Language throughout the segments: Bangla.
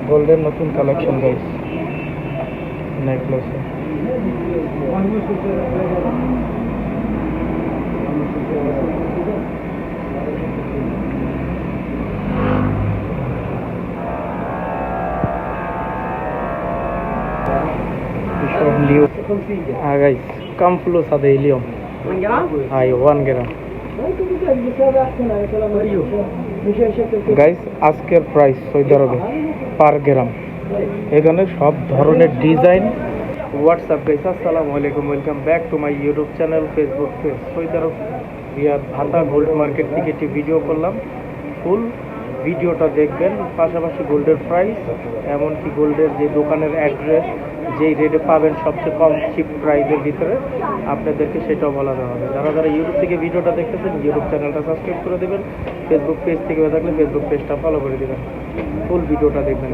গোল্ডের নতুন কালেকশন গাইস, নেকলেস सब न्यू गाइस कम फ्लूस هذا اليوم 1 جرام. ايوه 1 গ্রাম গাইস। আজকের প্রাইস সৌদি আরবে পার গ্রাম। এখানে সব ধরনের ডিজাইন। হোয়াটসঅ্যাপ গাইস, আসসালামু আলাইকুম, welcome back to my YouTube channel, Facebook page. Saudi Arab Riyadh Batha gold market থেকে একটি ভিডিও করলাম। ফুল ভিডিওটা দেখবেন, পাশাপাশি গোল্ডের প্রাইস, এমনকি গোল্ডের যে দোকানের অ্যাড্রেস, যেই রেটে পাবেন সবচেয়ে কম চিপ প্রাইসের ভিতরে, আপনাদেরকে সেটাও বলা দেওয়া হবে। যারা যারা ইউটিউব থেকে ভিডিওটা দেখতেছেন, ইউটিউব চ্যানেলটা সাবস্ক্রাইব করে দেবেন। ফেসবুক পেজ থেকে হয়ে থাকলে ফেসবুক পেজটা ফলো করে দেবেন। ফুল ভিডিওটা দেখবেন।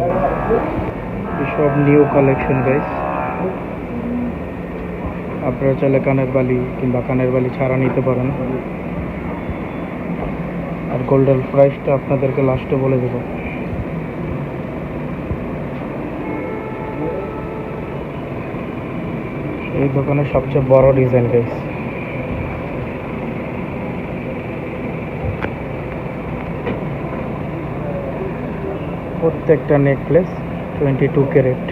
সব নিউ কালেকশন গাইস। আপনারা চাইলে কানের বালি কিংবা কানের বালি ছাড়া নিতে পারেন। আর গোল্ডের প্রাইসটা আপনাদেরকে লাস্টে বলে দেব। এই দোকানের সবচেয়ে বড় ডিজাইন গাইস। প্রত্যেকটা নেকলেস 22 ক্যারেট।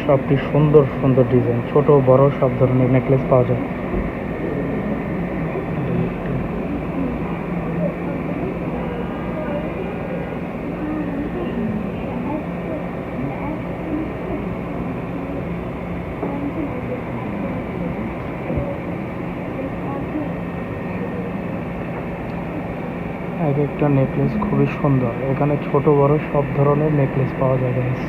সবটি সুন্দর সুন্দর ডিজাইন, ছোট বড় সব ধরনের নেকলেস পাওয়া যায়। এক একটা নেকলেস খুবই সুন্দর। এখানে ছোট বড় সব ধরনের নেকলেস পাওয়া যায় গাইস।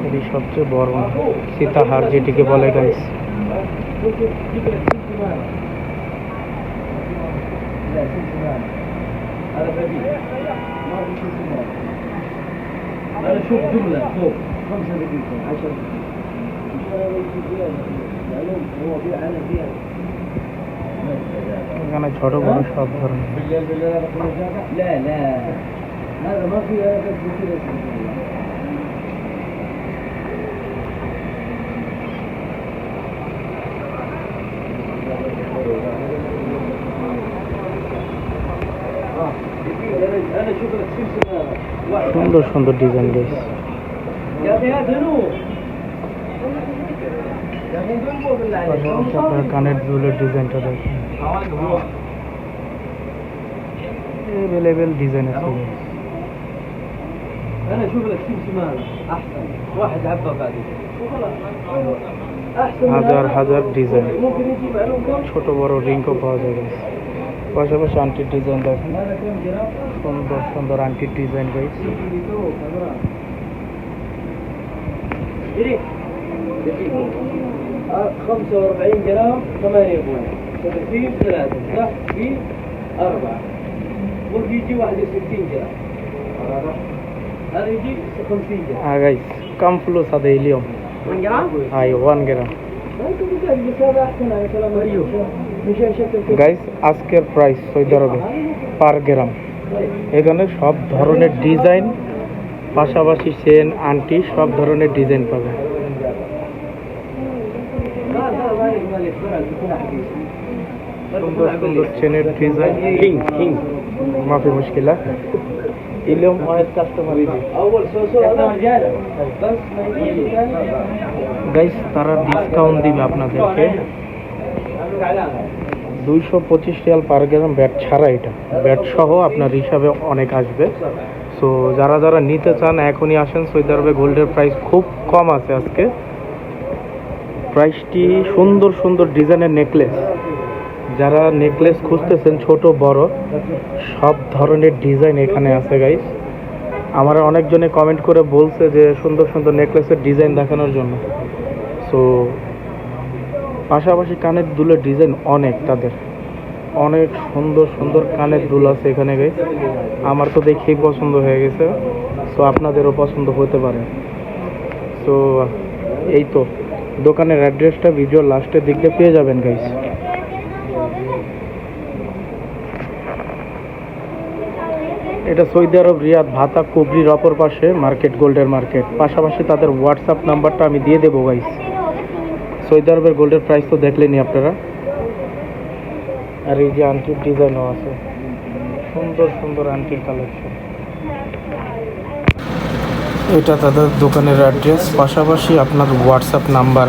এটি সবচেয়ে বড় সীতাহার যেটিকে বলে গাইস। এখানে ছোট বড় সব ধরনের। সুন্দর সুন্দর ডিজাইন গাইস। আপনার কানের দুলের ডিজাইনটা দেখেন, এভেলেবেল ডিজাইন আছে। হাজার হাজার ডিজাইন, ছোট বড় রিংও পাওয়া যায়। পাশাপাশি আংটির ডিজাইন দেখেন, সুন্দর সুন্দর আংটির ডিজাইন গাইস। 45 جرام 8 بوان، في 3 صح، في 4 ممكن يجي 61 جرام، هذا يجي 50 جرام. গাইস কম ফ্লুস هذا اليوم 1 جرام. ايوه 1 গ্রাম গাইস। আজকের প্রাইস সৌদি আরবে পার গ্রাম। এখানে সব ধরনের ডিজাইন, পাশাপাশি চেন আংটি সব ধরনের ডিজাইন পাবেন। সুন্দর সুন্দর চেনের ডিজাইন। কিং মাফি মুশকিলা اليوم وايد কাস্টমার اول سوسو هذا رجال بس গাইস। তারা ডিসকাউন্ট দিবে আপনাদেরকে 225 রিয়াল পার গ্রাম, ব্যাট ছাড়া। এটা ব্যাট সহ আপনার হিসাবে অনেক আসবে। সো যারা যারা নিতে চান এখনই আসেন। সৌদি আরবে গোল্ডের প্রাইস খুব কম আছে আজকে। প্রাইসটি সুন্দর সুন্দর ডিজাইনের নেকলেস। যারা নেকলেস খুঁজতেছেন ছোট বড় সব ধরনের ডিজাইন এখানে আছে গাইস। আমার অনেকজনে কমেন্ট করে বলছে যে সুন্দর সুন্দর নেকলেসের ডিজাইন দেখানোর জন্য। সো পাশাপাশি কানের দুলের ডিজাইন অনেক, তাদের অনেক সুন্দর সুন্দর কানের দুল আছে এখানে গাইস। আমার তো দেখেই পছন্দ হয়ে গেছে। সো আপনাদেরও পছন্দ হতে পারে। সো এই তো দোকানের অ্যাড্রেসটা ভিডিও লাস্টের দিকে পেয়ে যাবেন গাইস। এটা সৌদি আরব রিয়াদ ভাতা কুবরির অপর পাশে মার্কেট, গোল্ডের মার্কেট। পাশাপাশি তাদের হোয়াটসঅ্যাপ নাম্বারটা আমি দিয়ে দেবো গাইস। সৌদি আরবের গোল্ডের প্রাইস তো দেখলেনি আপনারা। আর এই যে আংটির ডিজাইনও আছে, সুন্দর সুন্দর আংটির কালেকশন। এটা তাদের দোকানের অ্যাড্রেস, পাশাপাশি আপনার হোয়াটসঅ্যাপ নাম্বার।